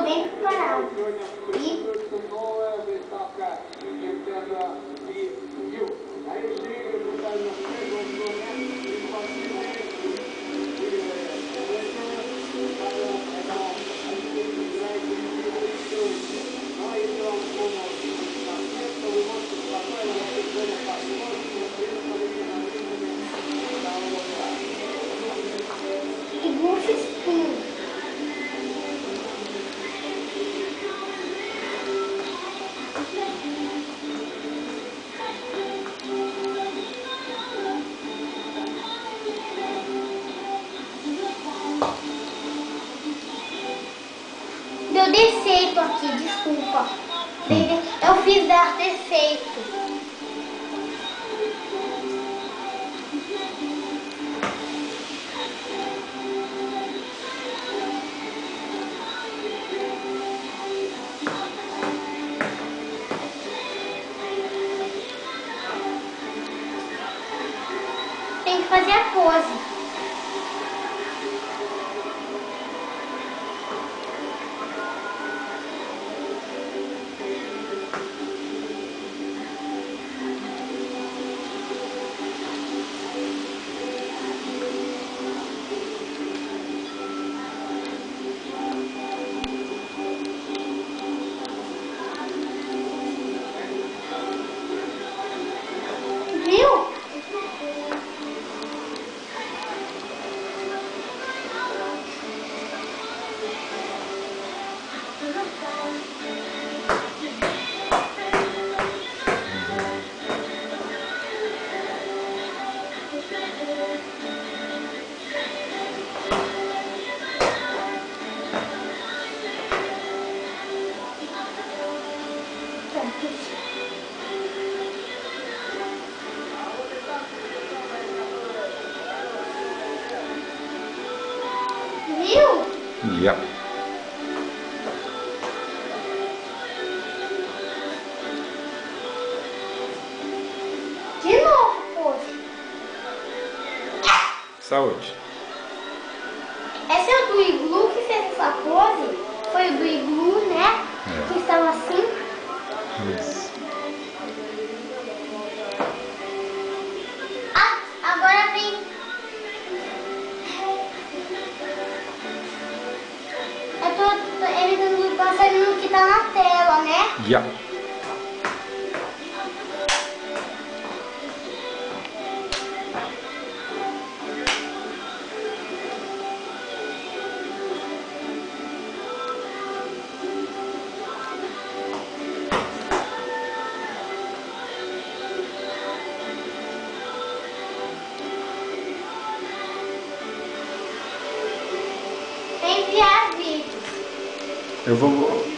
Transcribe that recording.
bem preparado. E muito espinho. Deu defeito aqui, desculpa. Eu fiz dar defeito. Tem que fazer a pose. Viu? Viu? Yeah. De novo, pose. Saúde. Esse é o do iglu que fez essa pose. Foi o do iglu, né? É. Que estava assim. Isso. Ah, agora vem. Ele tá no passarinho que tá na tela, né? Yeah. Enviar vídeos. Eu vou